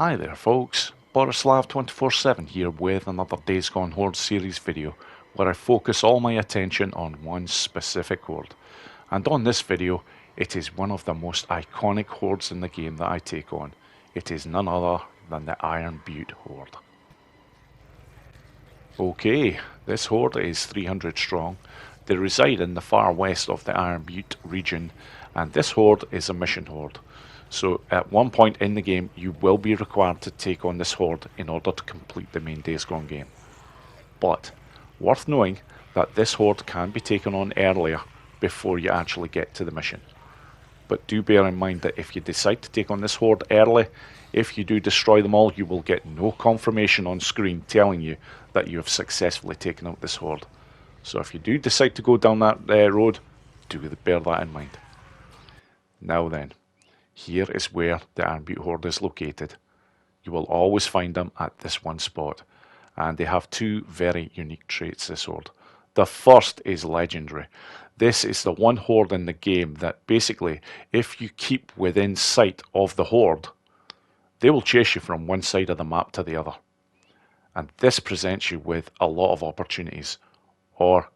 Hi there folks, Borislav247 here with another Days Gone Horde series video where I focus all my attention on one specific horde. And on this video, it is one of the most iconic hordes in the game that I take on. It is none other than the Iron Butte Horde. Okay, this horde is 300 strong. They reside in the far west of the Iron Butte region, and this horde is a mission horde. So at one point in the game you will be required to take on this horde in order to complete the main Days Gone game. But worth knowing that this horde can be taken on earlier before you actually get to the mission. But do bear in mind that if you decide to take on this horde early, if you do destroy them all, you will get no confirmation on screen telling you that you have successfully taken out this horde. So if you do decide to go down that road, do bear that in mind. Now then, here is where the Iron Butte Horde is located. You will always find them at this one spot, and they have two very unique traits, this horde. The first is legendary. This is the one horde in the game that basically, if you keep within sight of the horde, they will chase you from one side of the map to the other. And this presents you with a lot of opportunities, or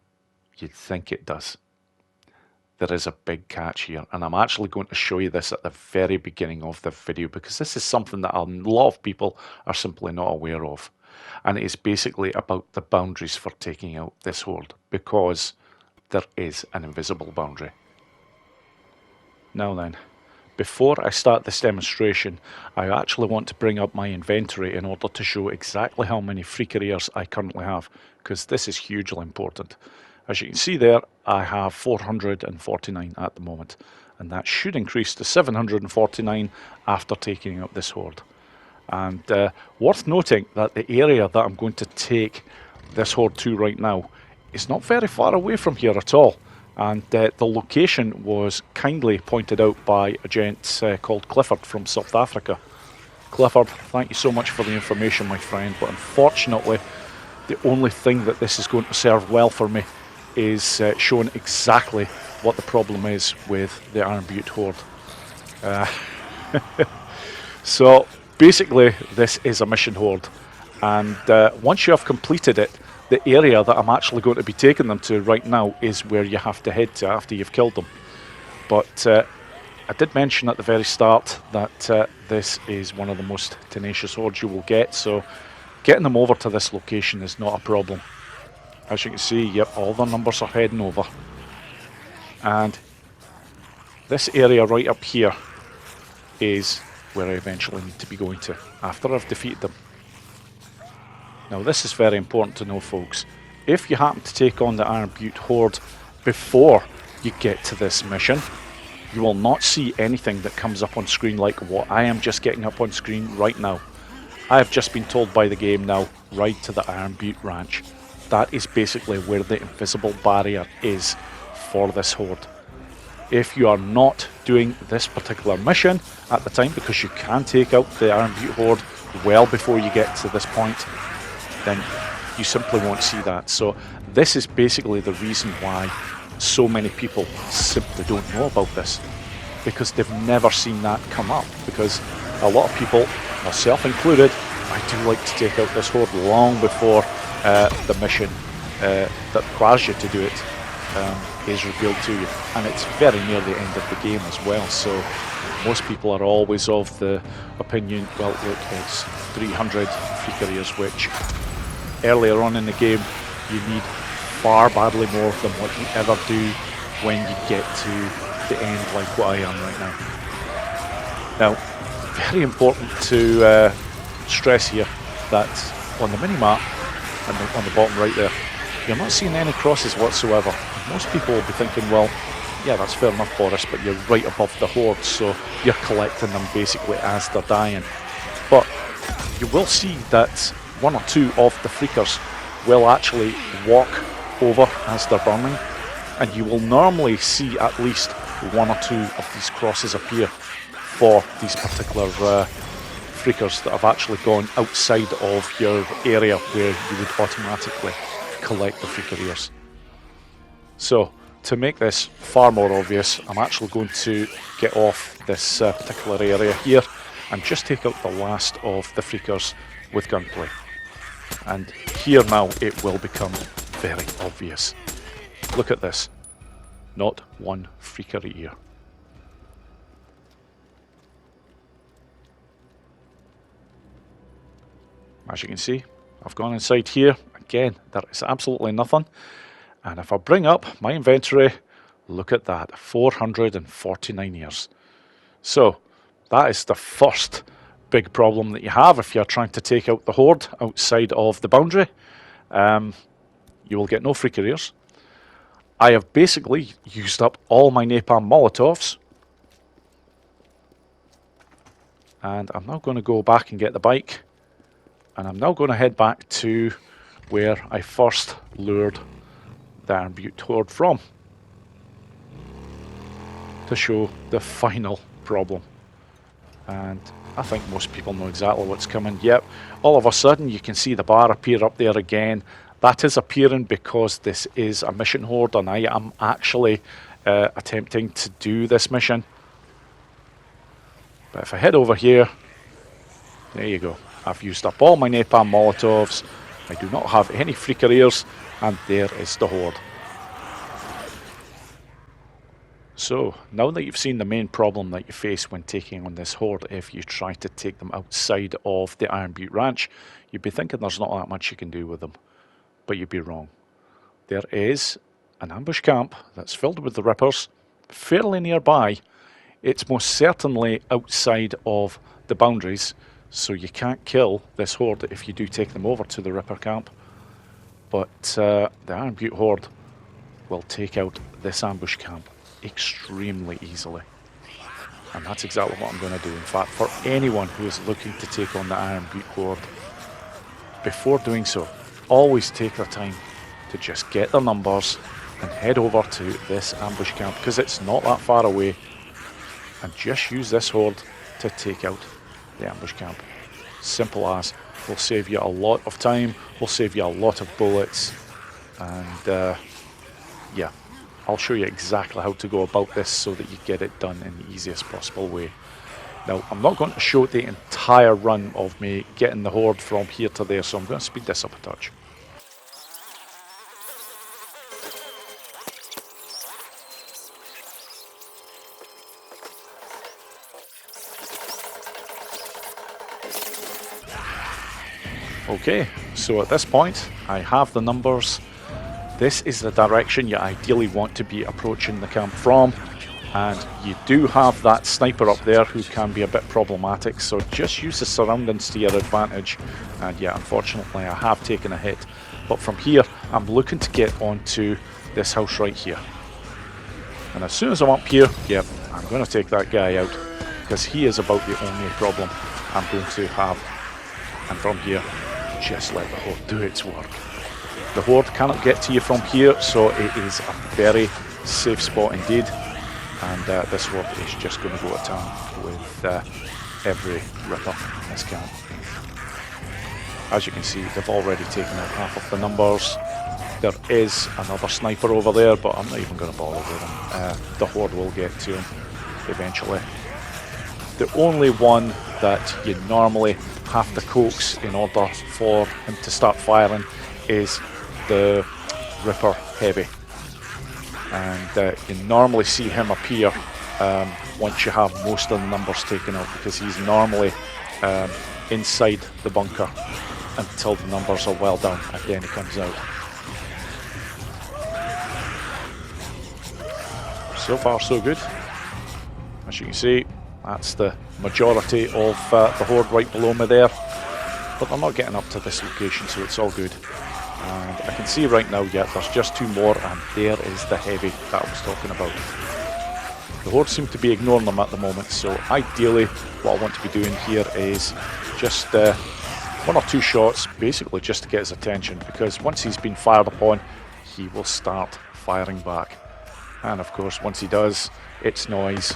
you'd think it does. There is a big catch here, and I'm actually going to show you this at the very beginning of the video because this is something that a lot of people are simply not aware of. And it is basically about the boundaries for taking out this horde, because there is an invisible boundary. Now then, before I start this demonstration, I actually want to bring up my inventory in order to show exactly how many free careers I currently have, because this is hugely important. As you can see there, I have 449 at the moment, and that should increase to 749 after taking out this horde. And worth noting that the area that I'm going to take this horde to right now is not very far away from here at all. And the location was kindly pointed out by a gent called Clifford from South Africa. Clifford, thank you so much for the information, my friend, but unfortunately the only thing that this is going to serve well for me is showing exactly what the problem is with the Iron Butte horde. So basically this is a mission horde, and once you have completed it, the area that I'm actually going to be taking them to right now is where you have to head to after you've killed them. But I did mention at the very start that this is one of the most tenacious hordes you will get, so getting them over to this location is not a problem. As you can see, yep, all the numbers are heading over. And this area right up here is where I eventually need to be going to after I've defeated them. Now this is very important to know, folks. If you happen to take on the Iron Butte horde before you get to this mission, you will not see anything that comes up on screen like what I am just getting up on screen right now. I have just been told by the game now, ride to the Iron Butte Ranch. That is basically where the invisible barrier is for this horde. If you are not doing this particular mission at the time, because you can take out the Iron Butte horde well before you get to this point, then you simply won't see that. So this is basically the reason why so many people simply don't know about this, because they've never seen that come up. Because a lot of people, myself included, I do like to take out this horde long before the mission that requires you to do it is revealed to you, and it's very near the end of the game as well. So most people are always of the opinion, well look, it's 300 free careers, which earlier on in the game you need far badly more than what you ever do when you get to the end like what I am right now. Now, very important to stress here that on the minimap, and on the bottom right there, you're not seeing any crosses whatsoever. Most people will be thinking, well, yeah, that's fair enough, Boris, but you're right above the horde, so you're collecting them basically as they're dying. But you will see that one or two of the freakers will actually walk over as they're burning, and you will normally see at least one or two of these crosses appear for these particular freakers that have actually gone outside of your area where you would automatically collect the free careers. So to make this far more obvious, I'm actually going to get off this particular area here and just take out the last of the freakers with gunplay. And here now it will become very obvious. Look at this. Not one freaker here. As you can see, I've gone inside here. Again, there is absolutely nothing. And if I bring up my inventory, look at that, 449 years. So that is the first big problem that you have if you're trying to take out the horde outside of the boundary. You will get no freaker ears. I have basically used up all my napalm molotovs. And I'm now going to go back and get the bike. And I'm now going to head back to where I first lured the Iron Butte horde from, to show the final problem. And I think most people know exactly what's coming. Yep, all of a sudden you can see the bar appear up there again. That is appearing because this is a mission horde and I am actually attempting to do this mission. But if I head over here, there you go. I've used up all my napalm molotovs. I do not have any freaker ears, and there is the horde. So, now that you've seen the main problem that you face when taking on this horde, if you try to take them outside of the Iron Butte Ranch, you'd be thinking there's not that much you can do with them. But you'd be wrong. There is an ambush camp that's filled with the Rippers, fairly nearby. It's most certainly outside of the boundaries, so you can't kill this horde if you do take them over to the Ripper camp. But the Iron Butte horde will take out this ambush camp extremely easily. And that's exactly what I'm going to do. In fact, for anyone who is looking to take on the Iron Butte horde, before doing so, always take the time to just get their numbers and head over to this ambush camp, because it's not that far away, and just use this horde to take out the ambush camp. Simple as. Will save you a lot of time, will save you a lot of bullets, and yeah, I'll show you exactly how to go about this so that you get it done in the easiest possible way. Now, I'm not going to show the entire run of me getting the horde from here to there, so I'm going to speed this up a touch. Okay, so at this point, I have the numbers. This is the direction you ideally want to be approaching the camp from, and you do have that sniper up there who can be a bit problematic, so just use the surroundings to your advantage. And yeah, unfortunately I have taken a hit, but from here I'm looking to get onto this house right here. And as soon as I'm up here, yep, I'm going to take that guy out, because he is about the only problem I'm going to have. And from here, just let the horde do its work. The horde cannot get to you from here, so it is a very safe spot indeed. And this horde is just going to go to town with every Ripper in this camp. As you can see, they've already taken out half of the numbers. There is another sniper over there, but I'm not even going to bother with him. The horde will get to him eventually. The only one that you normally have to coax in order for him to start firing is the Ripper Heavy. And you normally see him appear once you have most of the numbers taken out, because he's normally inside the bunker until the numbers are well down, and then he comes out. So far so good. As you can see, that's the majority of the horde right below me there, but they're not getting up to this location, so it's all good. And I can see right now, yeah, there's just two more, and there is the Heavy that I was talking about. The horde seem to be ignoring them at the moment, so ideally what I want to be doing here is just one or two shots, basically just to get his attention, because once he's been fired upon, he will start firing back. And of course, once he does, it's noise.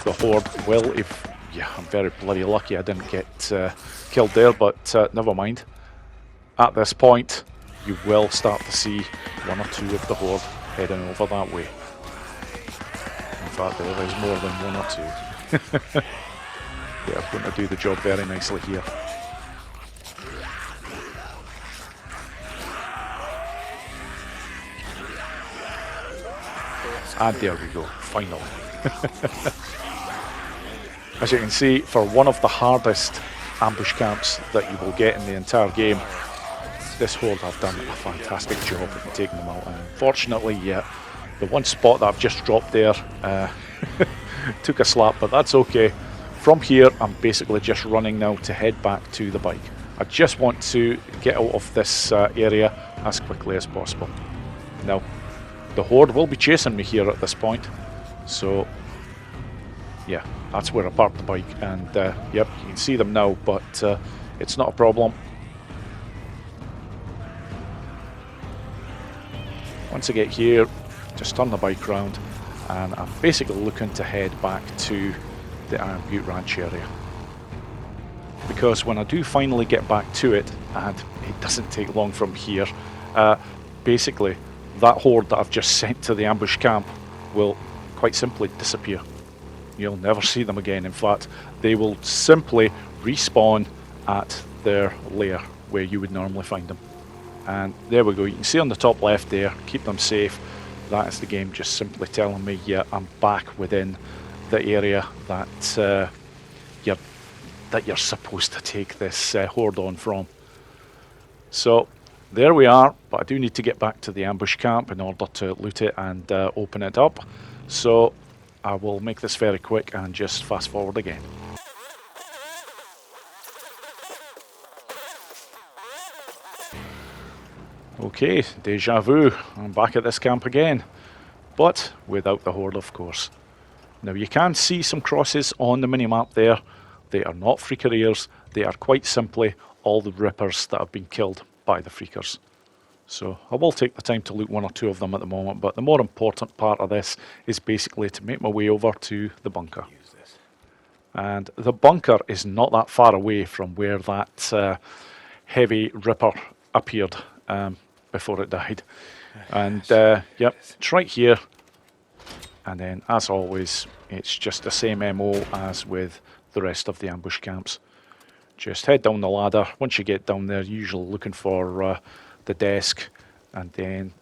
The horde will, if, yeah, I'm very bloody lucky I didn't get killed there, but never mind. At this point, you will start to see one or two of the horde heading over that way. In fact, there is more than one or two. They are going to do the job very nicely here. And there we go, finally. As you can see, for one of the hardest ambush camps that you will get in the entire game, this horde have done a fantastic job in taking them out. And unfortunately, yeah, the one spot that I've just dropped there took a slap, but that's okay. From here, I'm basically just running now to head back to the bike. I just want to get out of this area as quickly as possible. Now, the horde will be chasing me here at this point, so yeah, that's where I parked the bike, and yep, you can see them now, but it's not a problem. Once I get here, just turn the bike around, and I'm basically looking to head back to the Iron Butte Ranch area. Because when I do finally get back to it, and it doesn't take long from here, basically that horde that I've just sent to the ambush camp will quite simply disappear. You'll never see them again. In fact, they will simply respawn at their lair where you would normally find them. And there we go, you can see on the top left there, keep them safe. That is the game just simply telling me, yeah, I'm back within the area that you're supposed to take this horde on from. So there we are, but I do need to get back to the ambush camp in order to loot it and open it up. So I will make this very quick and just fast forward again. Okay, deja vu, I'm back at this camp again, but without the horde, of course. Now you can see some crosses on the minimap there. They are not freaker ears, they are quite simply all the rippers that have been killed by the freakers. So I will take the time to loot one or two of them at the moment, but the more important part of this is basically to make my way over to the bunker. And the bunker is not that far away from where that heavy ripper appeared before it died. And yep, it's right here. And then, as always, it's just the same MO as with the rest of the ambush camps. Just head down the ladder. Once you get down there, usually looking for the desk, and then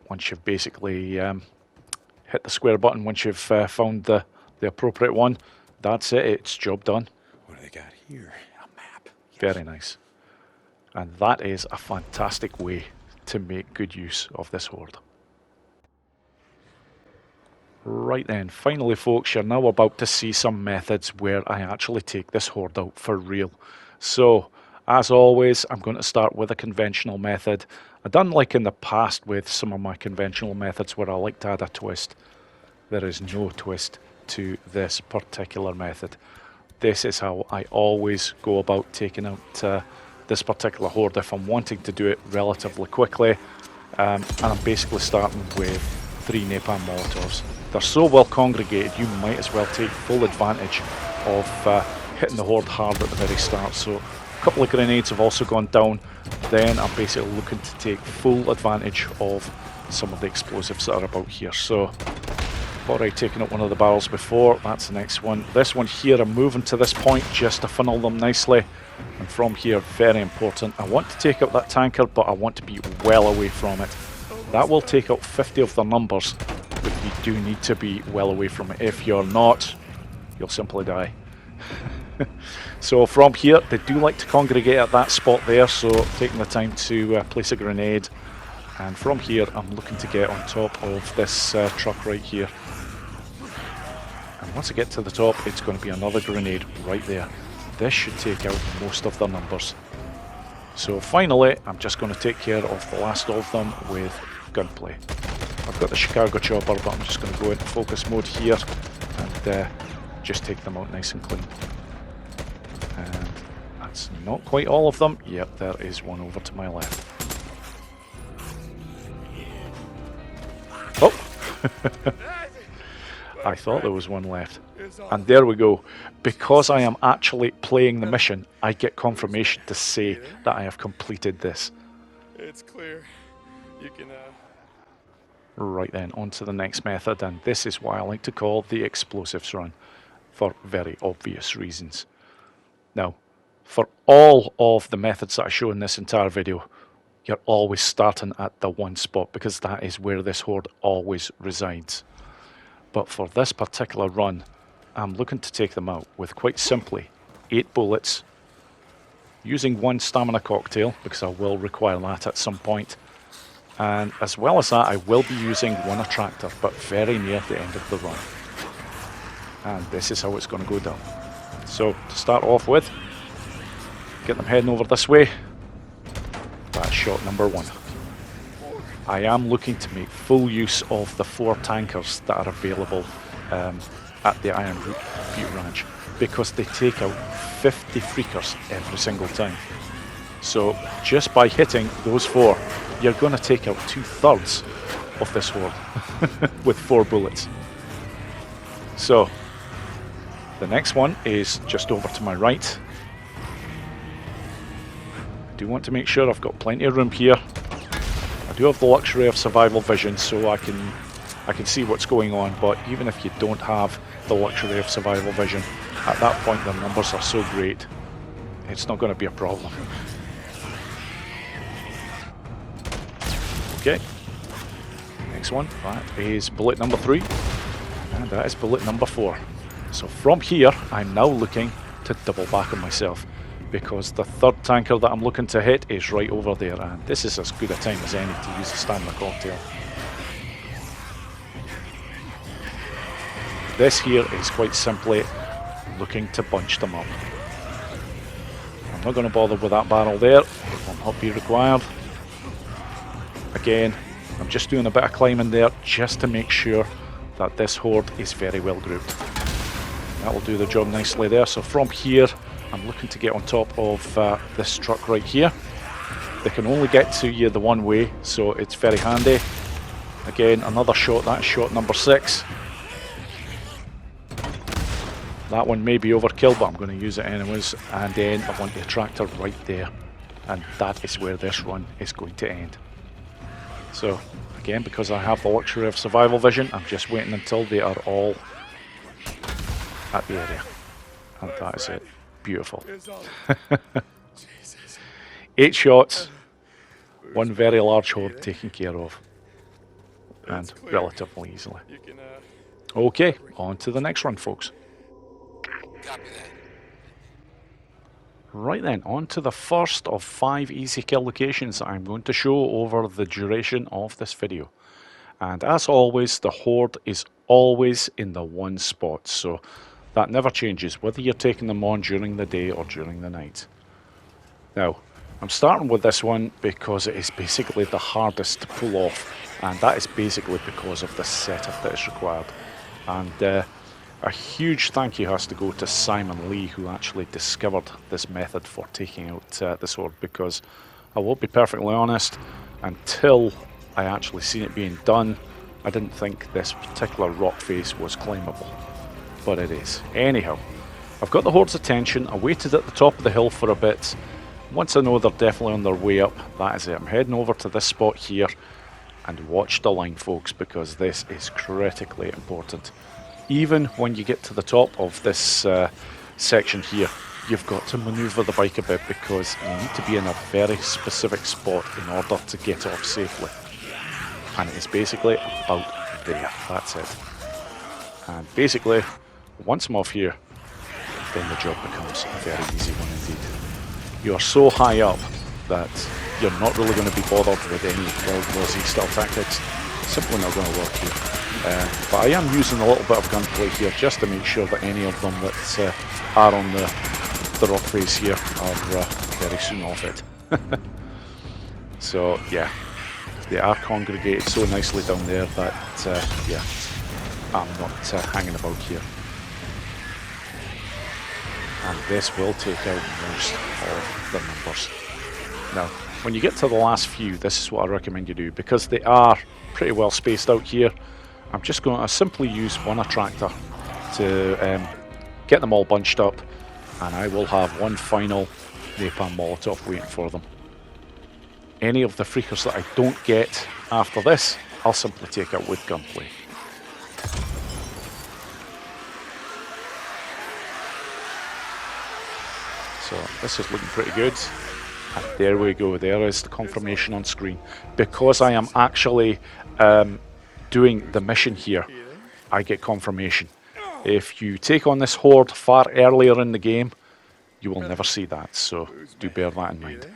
once you've basically hit the square button, once you've found the appropriate one, that's it, it's job done. What do they got here? A map. Yes. Very nice. And that is a fantastic way to make good use of this horde. Right then, finally folks, you're now about to see some methods where I actually take this horde out for real. So, as always, I'm going to start with a conventional method. I've done like in the past with some of my conventional methods where I like to add a twist. There is no twist to this particular method. This is how I always go about taking out this particular horde if I'm wanting to do it relatively quickly. And I'm basically starting with 3 napalm molotovs. They're so well congregated, you might as well take full advantage of hitting the horde hard at the very start. So a couple of grenades have also gone down. Then I'm basically looking to take full advantage of some of the explosives that are about here. So I've already taken out one of the barrels before, that's the next one. This one here, I'm moving to this point just to funnel them nicely. And from here, very important, I want to take out that tanker, but I want to be well away from it. That will take out 50 of their numbers, but you do need to be well away from it. If you're not, you'll simply die. So from here, they do like to congregate at that spot there, so taking the time to place a grenade. And from here, I'm looking to get on top of this truck right here. And once I get to the top, it's going to be another grenade right there. This should take out most of their numbers. So finally, I'm just going to take care of the last of them with gunplay. I've got the Chicago chopper, but I'm just going to go into focus mode here and just take them out nice and clean. And that's not quite all of them. Yep, there is one over to my left. Oh! I thought there was one left. And there we go. Because I am actually playing the mission, I get confirmation to say that I have completed this. It's clear. You can Right then, on to the next method, and this is why I like to call the explosives run, for very obvious reasons. Now, for all of the methods that I show in this entire video, you're always starting at the one spot because that is where this horde always resides. But for this particular run, I'm looking to take them out with quite simply 8 bullets, using 1 stamina cocktail because I will require that at some point. And as well as that, I will be using 1 attractor, but very near the end of the run. And this is how it's going to go down. So to start off with, get them heading over this way. That's shot number 1. I am looking to make full use of the 4 tankers that are available at the Iron Butte Ranch, because they take out 50 freakers every single time. So just by hitting those 4, you're going to take out 2/3 of this horde with 4 bullets. So the next one is just over to my right. I do want to make sure I've got plenty of room here. I do have the luxury of survival vision, so I can see what's going on, but even if you don't have the luxury of survival vision, at that point the numbers are so great, it's not going to be a problem. Okay, next one, that is bullet number 3, and that is bullet number 4. So from here, I'm now looking to double back on myself, because the 3rd tanker that I'm looking to hit is right over there, and this is as good a time as any to use the stamina cocktail. This here is quite simply looking to bunch them up. I'm not going to bother with that barrel there, it will not be required. Again, I'm just doing a bit of climbing there just to make sure that this horde is very well grouped. That will do the job nicely there. So from here, I'm looking to get on top of this truck right here. They can only get to you the one way, so it's very handy. Again, another shot, that's shot number 6. That one may be overkill, but I'm going to use it anyways. And then I want the attractor right there. And that is where this run is going to end. So, again, because I have the luxury of survival vision, I'm just waiting until they are all at the area. And that is it. Beautiful. 8 shots, 1 very large horde taken care of. And relatively easily. Okay, on to the next run, folks. Right then, on to the first of 5 easy kill locations that I'm going to show over the duration of this video. And as always, the horde is always in the one spot, so that never changes, whether you're taking them on during the day or during the night. Now, I'm starting with this one because it is basically the hardest to pull off, and that is basically because of the setup that is required. And a huge thank you has to go to Simon Lee, who actually discovered this method for taking out this horde, because I will be perfectly honest, until I actually seen it being done, I didn't think this particular rock face was climbable, but it is. Anyhow, I've got the horde's attention. I waited at the top of the hill for a bit. Once I know they're definitely on their way up, that is it. I'm heading over to this spot here, and watch the line, folks, because this is critically important. Even when you get to the top of this section here, you've got to maneuver the bike a bit, because you need to be in a very specific spot in order to get off safely. And it is basically about there, that's it. And basically, once I'm off here, then the job becomes a very easy one indeed. You are so high up that you're not really going to be bothered with any World War Z style tactics. Simply not going to work here. But I am using a little bit of gunplay here just to make sure that any of them that are on the rock face here are very soon off it. So yeah, they are congregated so nicely down there that yeah, I'm not hanging about here. And this will take out most of the numbers. Now, when you get to the last few, this is what I recommend you do, because they are pretty well spaced out here. I'm just going to simply use 1 attractor to get them all bunched up, and I will have 1 final napalm molotov waiting for them. Any of the freakers that I don't get after this, I'll simply take out with gunplay. So this is looking pretty good. And there we go, there is the confirmation on screen. Because I am actually doing the mission here, I get confirmation. If you take on this horde far earlier in the game, you will never see that, so do bear that in mind.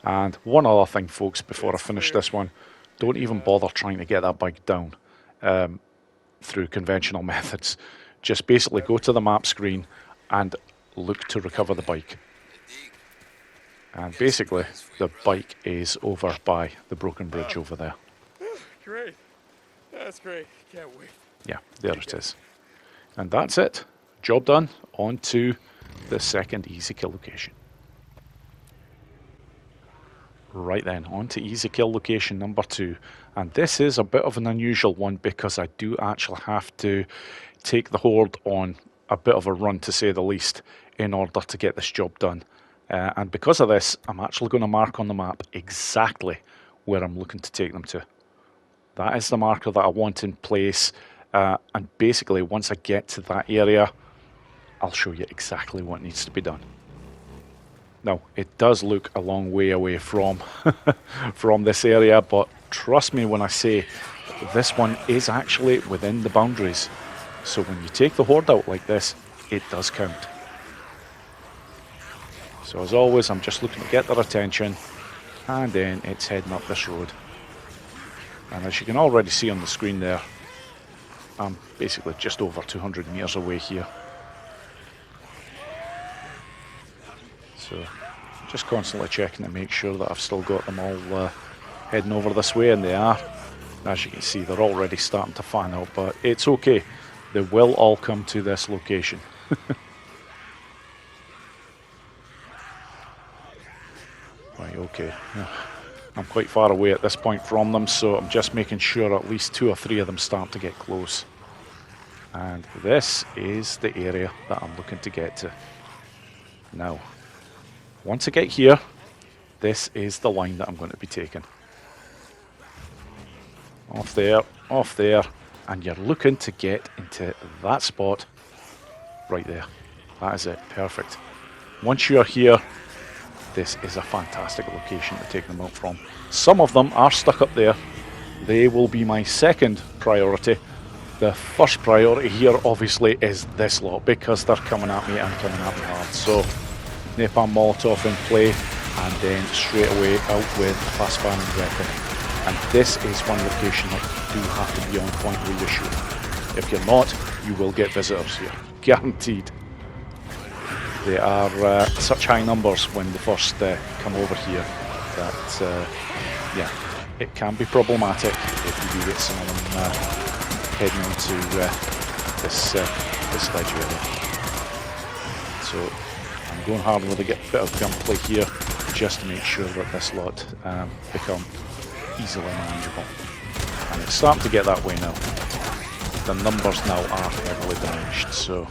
And one other thing, folks, before I finish this one, don't even bother trying to get that bike down through conventional methods. Just basically go to the map screen and look to recover the bike. And basically, the bike is over by the broken bridge over there. Great. That's great. Can't wait. Yeah, there it is. And that's it. Job done. On to the second easy kill location. Right then, on to easy kill location number 2. And this is a bit of an unusual one because I do actually have to take the horde on a bit of a run, to say the least, in order to get this job done. And because of this, I'm actually going to mark on the map exactly where I'm looking to take them to. That is the marker that I want in place. And basically, once I get to that area, I'll show you exactly what needs to be done. Now, it does look a long way away from, from this area, but trust me when I say this one is actually within the boundaries. So when you take the horde out like this, it does count. So as always, I'm just looking to get their attention, and then it's heading up this road. And as you can already see on the screen there, I'm basically just over 200 meters away here. So just constantly checking to make sure that I've still got them all heading over this way, and they are. As you can see, they're already starting to fan out, but it's okay. They will all come to this location. Right, okay. I'm quite far away at this point from them, so I'm just making sure at least 2 or 3 of them start to get close. And this is the area that I'm looking to get to. Now, once I get here, this is the line that I'm going to be taking. Off there, and you're looking to get into that spot right there. That is it, perfect. Once you're here, this is a fantastic location to take them out from. Some of them are stuck up there. They will be my second priority. The first priority here, obviously, is this lot, because they're coming at me and coming at me hard. So, napalm Molotov in play, and then straight away out with fast firing weapon. And this is one location that you do have to be on point with your shooting. If you're not, you will get visitors here, guaranteed. They are such high numbers when they first come over here that, yeah, it can be problematic if you do get some of them heading into this ledge area. So I'm going hard with a bit of gunplay here just to make sure that this lot become easily manageable. And it's starting to get that way now. The numbers now are heavily diminished, so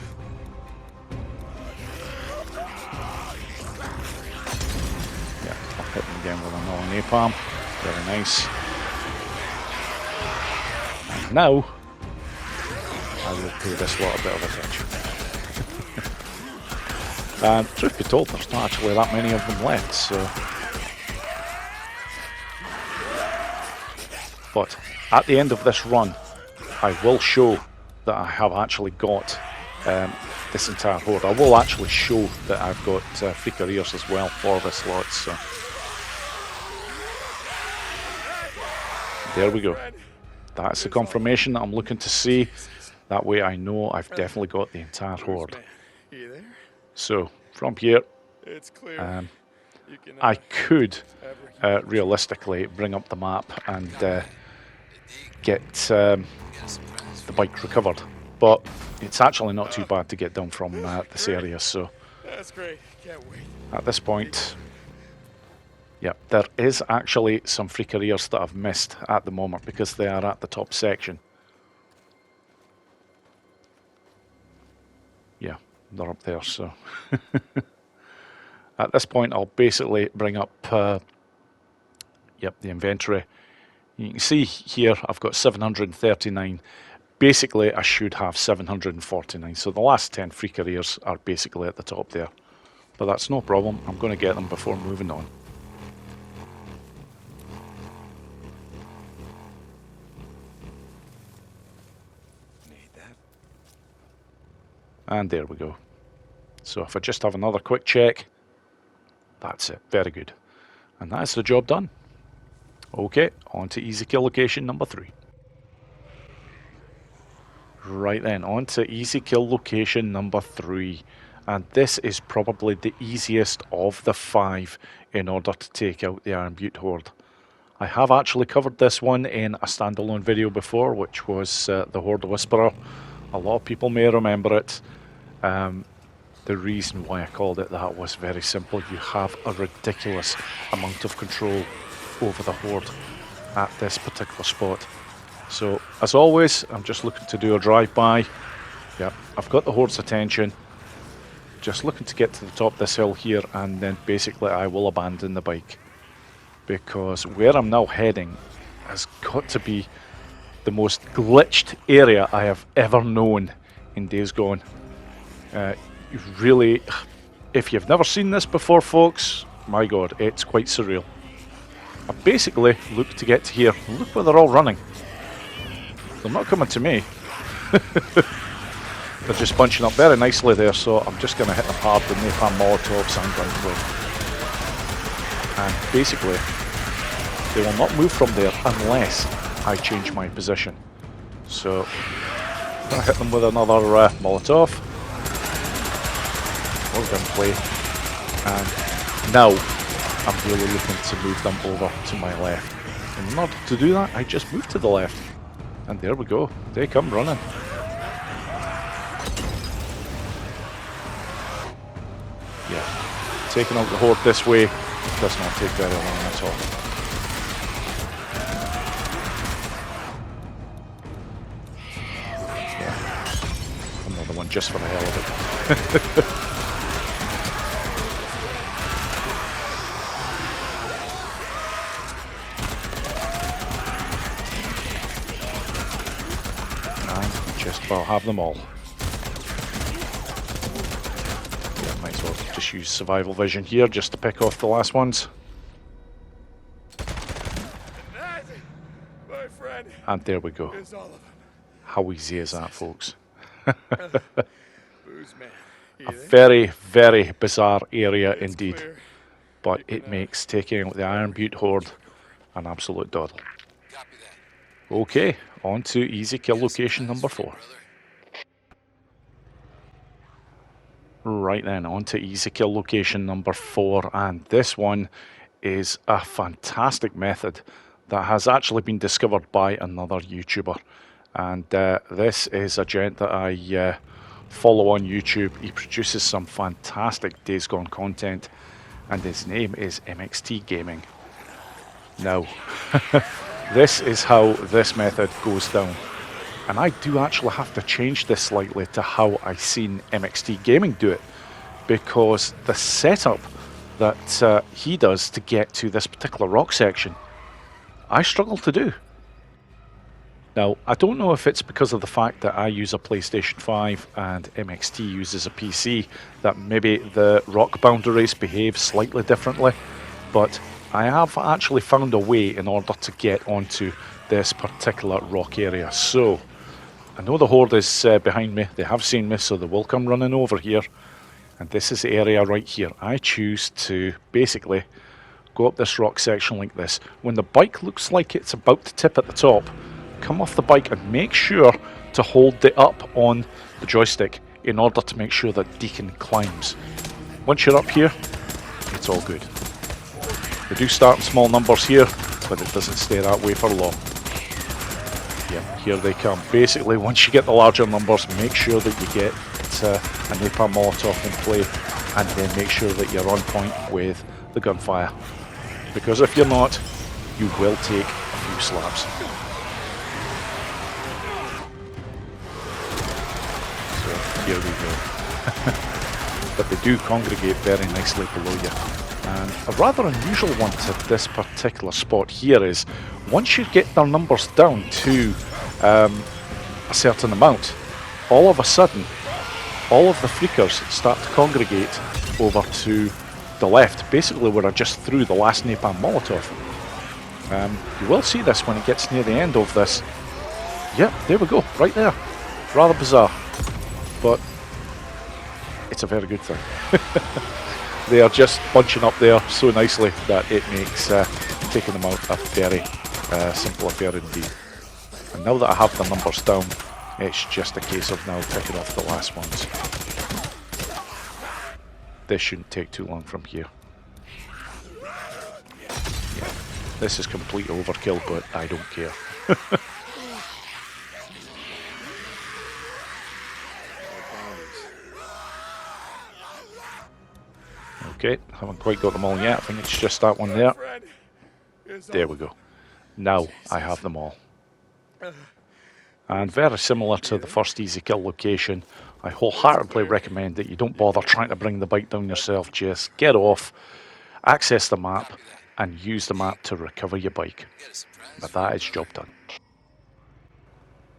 hit them again with another napalm. Very nice. And now, I will pay this lot a bit of attention. And truth be told, there's not actually that many of them left, so. But at the end of this run, I will show that I have actually got this entire horde. I will actually show that I've got free careers as well for this lot, so. There we go. That's the confirmation that I'm looking to see. That way I know I've definitely got the entire horde. So, from here, I could realistically bring up the map and get the bike recovered. But it's actually not too bad to get down from this area, so at this point, yeah, there is actually some free careers that I've missed at the moment because they are at the top section. Yeah, they're up there, so. At this point, I'll basically bring up, yep, the inventory. You can see here I've got 739. Basically, I should have 749. So the last 10 free careers are basically at the top there but that's no problem. I'm going to get them before moving on. Need that. And there we go. So if I just have another quick check, that's it. Very good. And that's the job done. Okay, on to easy kill location number 3. Right then, on to easy kill location number 3. And this is probably the easiest of the 5 in order to take out the Iron Butte Horde. I have actually covered this one in a standalone video before, which was the Horde Whisperer. A lot of people may remember it. The reason why I called it that was very simple. You have a ridiculous amount of control over the Horde at this particular spot. So, as always, I'm just looking to do a drive-by. Yeah, I've got the Horde's attention. Just looking to get to the top of this hill here, and then basically I will abandon the bike. Because where I'm now heading has got to be the most glitched area I have ever known in Days Gone. Really, if you've never seen this before, folks, my god, it's quite surreal. I basically look to get to here. Look where they're all running. They're not coming to me. They're just bunching up very nicely there, so I'm just going to hit them hard with napalm molotovs and gunfire. And basically, they will not move from there unless I change my position. So, I'm going to hit them with another Molotov. More gunplay. And now, I'm really looking to move them over to my left. And in order to do that, I just move to the left. And there we go. They come running. Yeah. Taking out the Horde this way does not take very long at all. Yeah. Another one just for the hell of it. I'll have them all. Yeah, might as well just use survival vision here just to pick off the last ones. My friend. And there we go. Is all of them. How easy is that, folks? Booze man. A very, very bizarre area It's indeed. clear. But it makes taking out the Iron Butte Horde an absolute doddle. Okay, on to easy kill location number 4. Right then, on to easy kill location number 4, and this one is a fantastic method that has actually been discovered by another YouTuber. And this is a gent that I follow on YouTube. He produces some fantastic Days Gone content, and his name is MXT Gaming. Now, this is how this method goes down. And I do actually have to change this slightly to how I seen MXT Gaming do it, because the setup that he does to get to this particular rock section, I struggle to do. Now, I don't know if it's because of the fact that I use a PlayStation 5 and MXT uses a PC, that maybe the rock boundaries behave slightly differently, but I have actually found a way in order to get onto this particular rock area. So, I know the Horde is behind me. They have seen me, so they will come running over here. And this is the area right here. I choose to basically go up this rock section like this. When the bike looks like it's about to tip at the top, come off the bike and make sure to hold it up on the joystick in order to make sure that Deacon climbs. Once you're up here, it's all good. They do start in small numbers here, but it doesn't stay that way for long. Yeah, here they come. Basically, once you get the larger numbers, make sure that you get a napalm molotov in play, and then make sure that you're on point with the gunfire. Because if you're not, you will take a few slaps. So, here we go. But they do congregate very nicely below you. And a rather unusual one to this particular spot here is, once you get their numbers down to a certain amount, all of a sudden, all of the freakers start to congregate over to the left, basically where I just threw the last napalm Molotov. You will see this when it gets near the end of this. Yep, there we go, right there. Rather bizarre, but it's a very good thing. They are just bunching up there so nicely that it makes taking them out a very simple affair indeed. And now that I have the numbers down, it's just a case of now picking off the last ones. This shouldn't take too long from here. Yeah, this is complete overkill, but I don't care. Okay, haven't quite got them all yet. I think it's just that one there. There we go. Now I have them all. And very similar to the first easy kill location, I wholeheartedly recommend that you don't bother trying to bring the bike down yourself. Just get off, access the map, and use the map to recover your bike. But that is job done.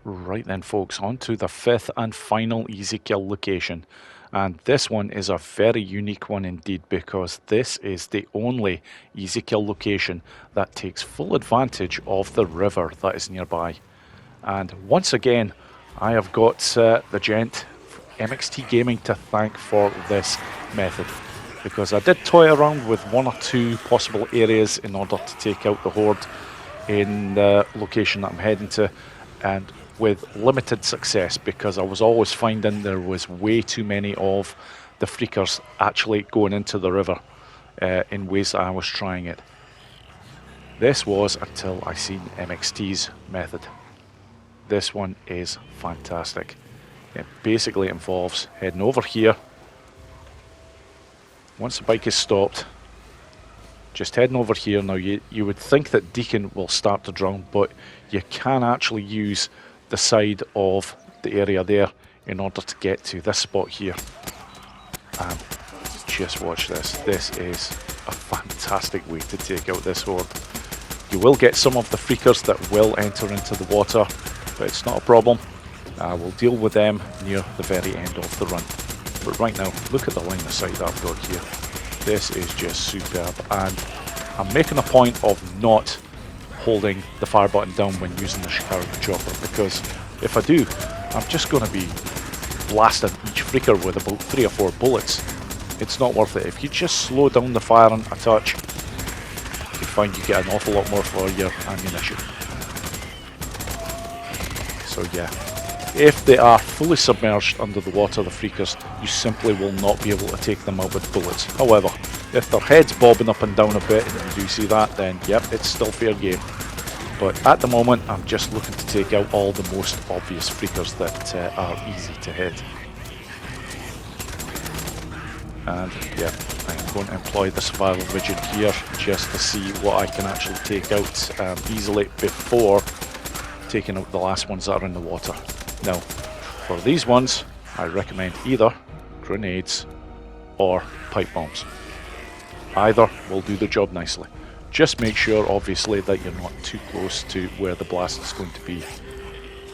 Right then folks, on to the fifth and final easy kill location. And this one is a very unique one indeed, because this is the only easy kill location that takes full advantage of the river that is nearby. And once again, I have got the gent MXT Gaming to thank for this method, because I did toy around with one or two possible areas in order to take out the horde in the location that I'm heading to, and with limited success, because I was always finding there was way too many of the freakers actually going into the river in ways that I was trying it. This was until I seen MXT's method. This one is fantastic. It basically involves heading over here. Once the bike is stopped, just heading over here. Now you would think that Deacon will start to drown, but you can actually use the side of the area there in order to get to this spot here. And just watch this. This is a fantastic way to take out this horde. You will get some of the freakers that will enter into the water, but it's not a problem. I will deal with them near the very end of the run. But right now, look at the line of sight that I've got here. This is just superb, and I'm making a point of not holding the fire button down when using the Chicago chopper, because if I do, I'm just going to be blasting each freaker with about 3 or 4 bullets. It's not worth it. If you just slow down the firing a touch, you find you get an awful lot more for your ammunition. So yeah, if they are fully submerged under the water, the freakers, you simply will not be able to take them out with bullets. However, if their head's bobbing up and down a bit and you do see that, then yep, it's still fair game. But at the moment, I'm just looking to take out all the most obvious freakers that are easy to hit. And yeah, I'm going to employ the survival vision here just to see what I can actually take out easily before taking out the last ones that are in the water. Now, for these ones, I recommend either grenades or pipe bombs. Either will do the job nicely. Just make sure, obviously, that you're not too close to where the blast is going to be.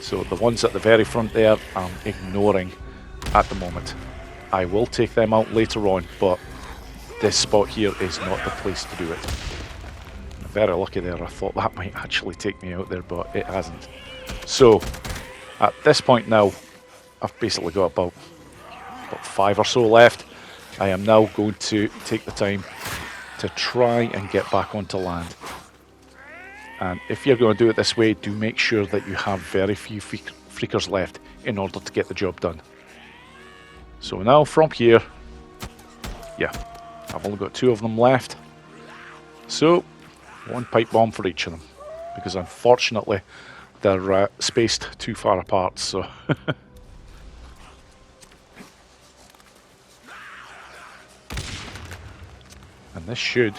So the ones at the very front there, I'm ignoring at the moment. I will take them out later on, but this spot here is not the place to do it. I'm very lucky there. I thought that might actually take me out there, but it hasn't. So, at this point now, I've basically got about 5 or so left. I am now going to take the time to try and get back onto land. And if you're going to do it this way, do make sure that you have very few freakers left in order to get the job done. So now from here, yeah, I've only got 2 of them left. So 1 pipe bomb for each of them, because unfortunately they're spaced too far apart. So and this should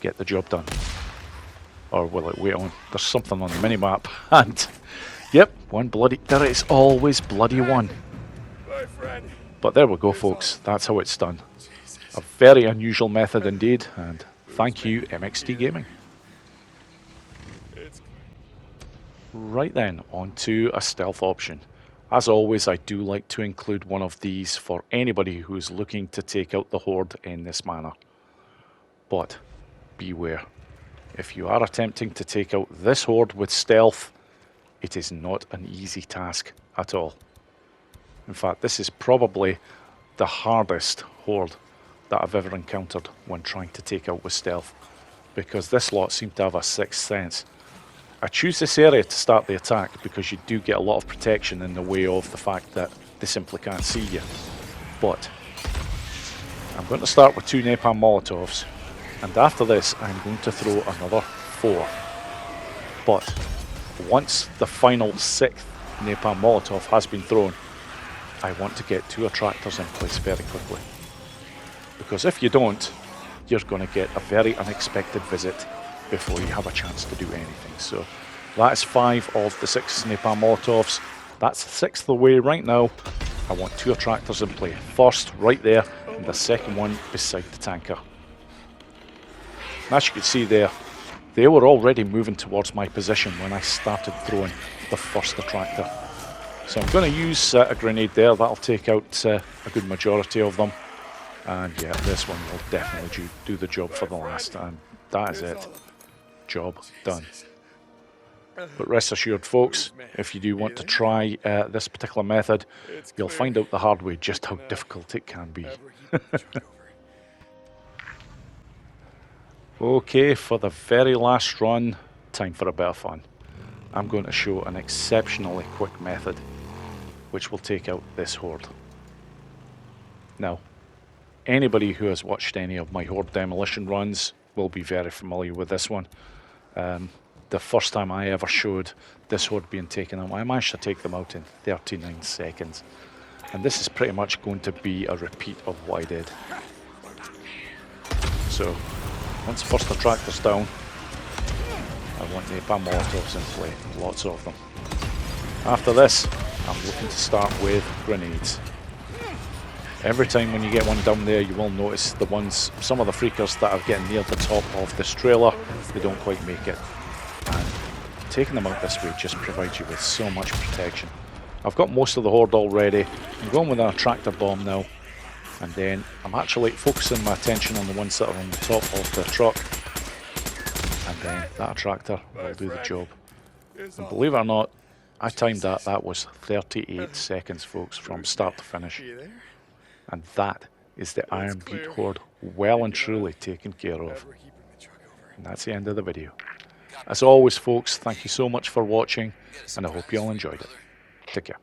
get the job done. Or will it wait on? There's something on the minimap, and yep, there is always bloody 1. But there we go, folks. That's how it's done. A very unusual method indeed, and thank you, MXT Gaming. Right then, on to a stealth option. As always, I do like to include one of these for anybody who is looking to take out the horde in this manner. But beware, if you are attempting to take out this horde with stealth, it is not an easy task at all. In fact, this is probably the hardest horde that I've ever encountered when trying to take out with stealth, because this lot seem to have a sixth sense. I choose this area to start the attack because you do get a lot of protection in the way of the fact that they simply can't see you. But I'm going to start with 2 napalm molotovs, and after this I'm going to throw another 4. But once the final 6th napalm molotov has been thrown, I want to get 2 attractors in place very quickly. Because if you don't, you're going to get a very unexpected visit before you have a chance to do anything. So that is 5 of the 6 napalm molotovs. That's the 6th away right now. I want 2 attractors in play. First right there, and the second one beside the tanker. As you can see there, they were already moving towards my position when I started throwing the first attractor. So I'm going to use a grenade there. That'll take out a good majority of them. And yeah, this one will definitely do the job for the last. And that is it. Job done. But rest assured, folks, if you do want to try this particular method, you'll find out the hard way just how difficult it can be. Okay, for the very last run, time for a bit of fun. I'm going to show an exceptionally quick method which will take out this horde. Now, anybody who has watched any of my horde demolition runs will be very familiar with this one. The first time I ever showed this horde being taken out, I managed to take them out in 39 seconds. And this is pretty much going to be a repeat of what I did. So, once first attractor's down, I want napalm molotovs in play, lots of them. After this, I'm looking to start with grenades. Every time when you get one down there, you will notice the ones, some of the freakers that are getting near the top of this trailer, they don't quite make it. And taking them out this way just provides you with so much protection. I've got most of the horde already. I'm going with an attractor bomb now. And then I'm actually focusing my attention on the ones that are on the top of the truck. And then that attractor will do the job. And believe it or not, I timed that. That was 38 seconds, folks, from start to finish. And that is the Iron Butte horde well and truly taken care of. And that's the end of the video. As always, folks, thank you so much for watching, and I hope you all enjoyed it. Take care.